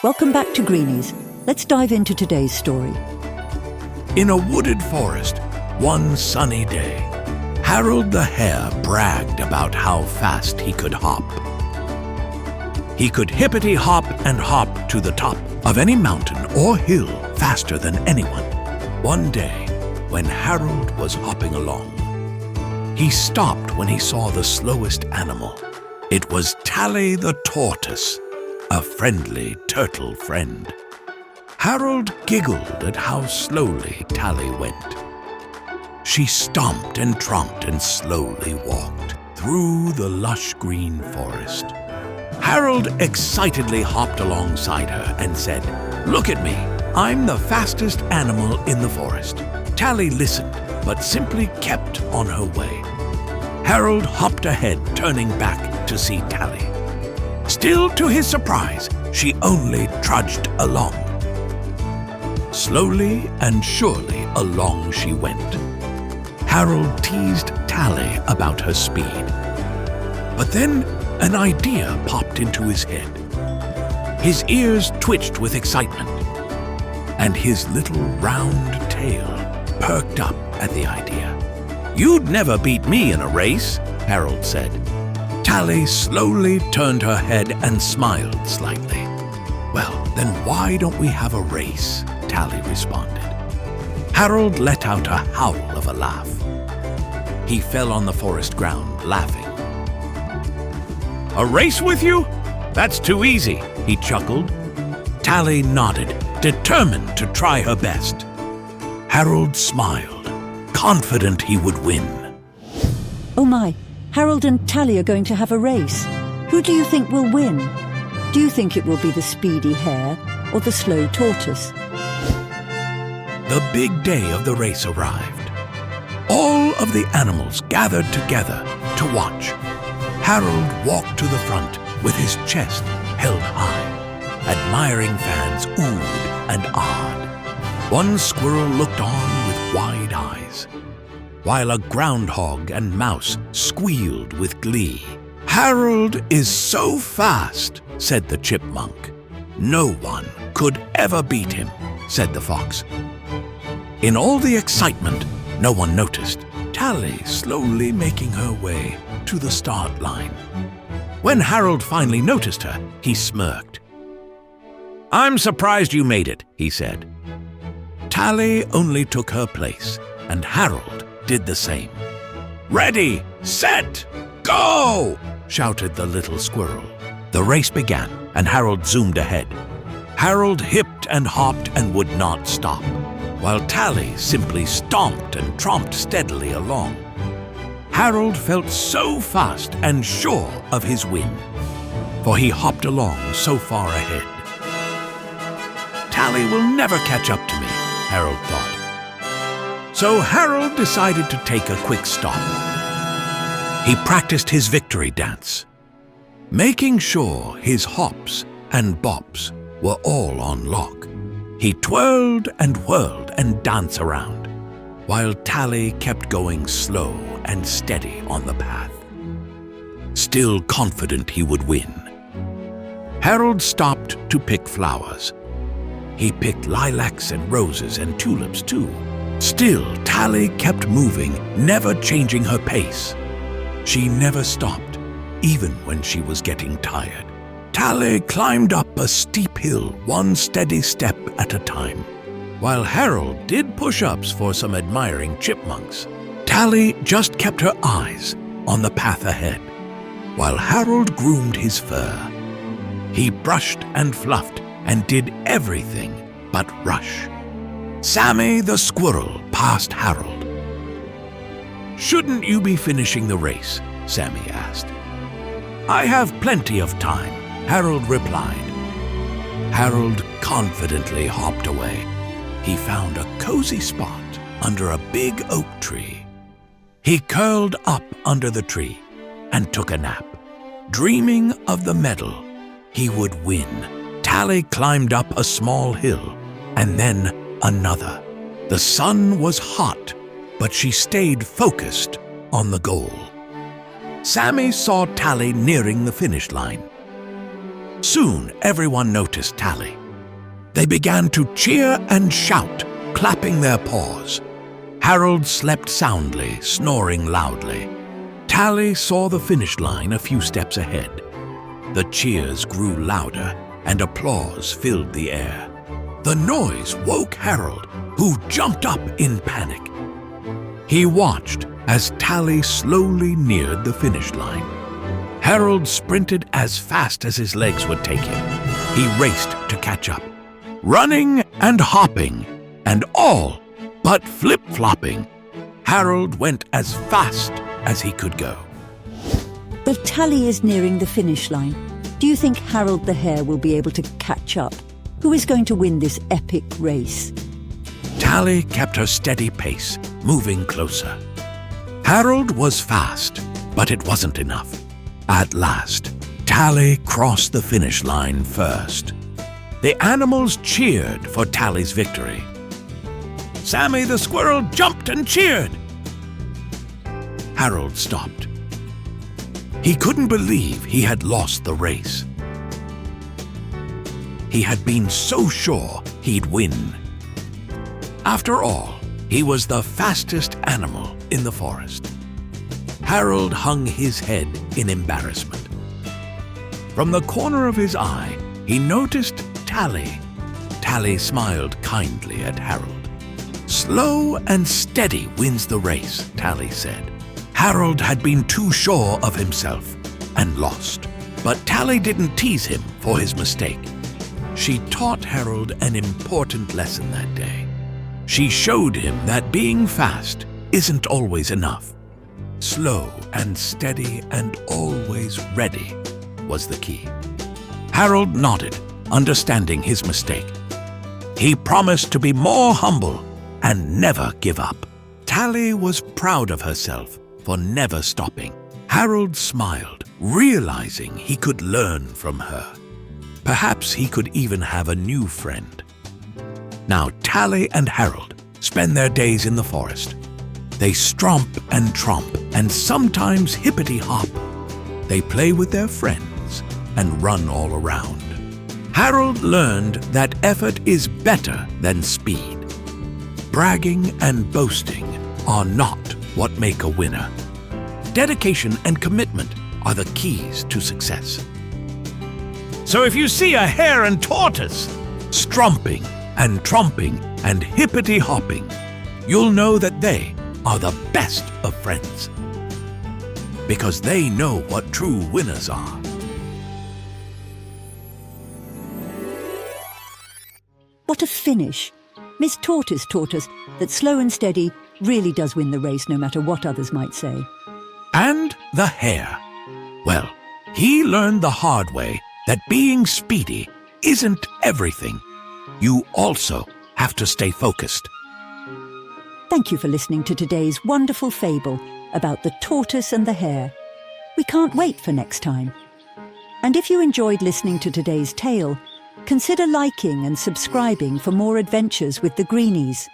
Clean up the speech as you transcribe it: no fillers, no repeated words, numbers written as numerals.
Welcome back to Greenies. Let's dive into today's story. In a wooded forest, one sunny day, Harold the Hare bragged about how fast he could hop. He could hippity-hop and hop to the top of any mountain or hill faster than anyone. One day, when Harold was hopping along, he stopped when he saw the slowest animal. It was Tally the tortoise, a friendly turtle friend. Harold giggled at how slowly Tally went. She stomped and tromped and slowly walked through the lush green forest. Harold excitedly hopped alongside her and said, "Look at me, I'm the fastest animal in the forest." Tally listened, but simply kept on her way. Harold hopped ahead, turning back to see Tally. Still to his surprise, she only trudged along. Slowly and surely along she went. Harold teased Tally about her speed. But then an idea popped into his head. His ears twitched with excitement, and his little round tail perked up at the idea. "You'd never beat me in a race," Harold said. Tally slowly turned her head and smiled slightly. "Well, then why don't we have a race?" Tally responded. Harold let out a howl of a laugh. He fell on the forest ground, laughing. "A race with you? That's too easy," he chuckled. Tally nodded, determined to try her best. Harold smiled, confident he would win. Oh my, Harold and Tally are going to have a race. Who do you think will win? Do you think it will be the speedy hare or the slow tortoise? The big day of the race arrived. All of the animals gathered together to watch. Harold walked to the front with his chest held high. Admiring fans oohed and ahed. One squirrel looked on with wide eyes, while a groundhog and mouse squealed with glee. "Harold is so fast," said the chipmunk. "No one could ever beat him," said the fox. In all the excitement, no one noticed Tally slowly making her way to the start line. When Harold finally noticed her, he smirked. "I'm surprised you made it," he said. Tally only took her place, and Harold did the same. "Ready, set, go!" shouted the little squirrel. The race began, and Harold zoomed ahead. Harold hipped and hopped and would not stop, while Tally simply stomped and tromped steadily along. Harold felt so fast and sure of his win, for he hopped along so far ahead. "Tally will never catch up to me," Harold thought. So Harold decided to take a quick stop. He practiced his victory dance, making sure his hops and bops were all on lock. He twirled and whirled and danced around, while Tally kept going slow and steady on the path. Still confident he would win, Harold stopped to pick flowers. He picked lilacs and roses and tulips too. Still, Tally kept moving, never changing her pace. She never stopped, even when she was getting tired. Tally climbed up a steep hill, one steady step at a time. While Harold did push-ups for some admiring chipmunks, Tally just kept her eyes on the path ahead, while Harold groomed his fur. He brushed and fluffed and did everything but rush. Sammy the squirrel passed Harold. "Shouldn't you be finishing the race?" Sammy asked. "I have plenty of time," Harold replied. Harold confidently hopped away. He found a cozy spot under a big oak tree. He curled up under the tree and took a nap, dreaming of the medal he would win. Tally climbed up a small hill and then another. The sun was hot, but she stayed focused on the goal. Sammy saw Tally nearing the finish line. Soon everyone noticed Tally. They began to cheer and shout, clapping their paws. Harold slept soundly, snoring loudly. Tally saw the finish line a few steps ahead. The cheers grew louder and applause filled the air. The noise woke Harold, who jumped up in panic. He watched as Tally slowly neared the finish line. Harold sprinted as fast as his legs would take him. He raced to catch up, running and hopping, and all but flip-flopping. Harold went as fast as he could go. Well, Tally is nearing the finish line. Do you think Harold the Hare will be able to catch up? Who is going to win this epic race? Tally kept her steady pace, moving closer. Harold was fast, but it wasn't enough. At last, Tally crossed the finish line first. The animals cheered for Tally's victory. Sammy the squirrel jumped and cheered. Harold stopped. He couldn't believe he had lost the race. He had been so sure he'd win. After all, he was the fastest animal in the forest. Harold hung his head in embarrassment. From the corner of his eye, he noticed Tally. Tally smiled kindly at Harold. "Slow and steady wins the race," Tally said. Harold had been too sure of himself and lost. But Tally didn't tease him for his mistake. She taught Harold an important lesson that day. She showed him that being fast isn't always enough. Slow and steady and always ready was the key. Harold nodded, understanding his mistake. He promised to be more humble and never give up. Tally was proud of herself for never stopping. Harold smiled, realizing he could learn from her. Perhaps he could even have a new friend. Now Tally and Harold spend their days in the forest. They stromp and tromp and sometimes hippity-hop. They play with their friends and run all around. Harold learned that effort is better than speed. Bragging and boasting are not what make a winner. Dedication and commitment are the keys to success. So if you see a hare and tortoise stromping and tromping and hippity-hopping, you'll know that they are the best of friends, because they know what true winners are. What a finish! Miss Tortoise taught us that slow and steady really does win the race, no matter what others might say. And the hare. Well, he learned the hard way that being speedy isn't everything. You also have to stay focused. Thank you for listening to today's wonderful fable about the tortoise and the hare. We can't wait for next time. And if you enjoyed listening to today's tale, consider liking and subscribing for more adventures with the Greenies.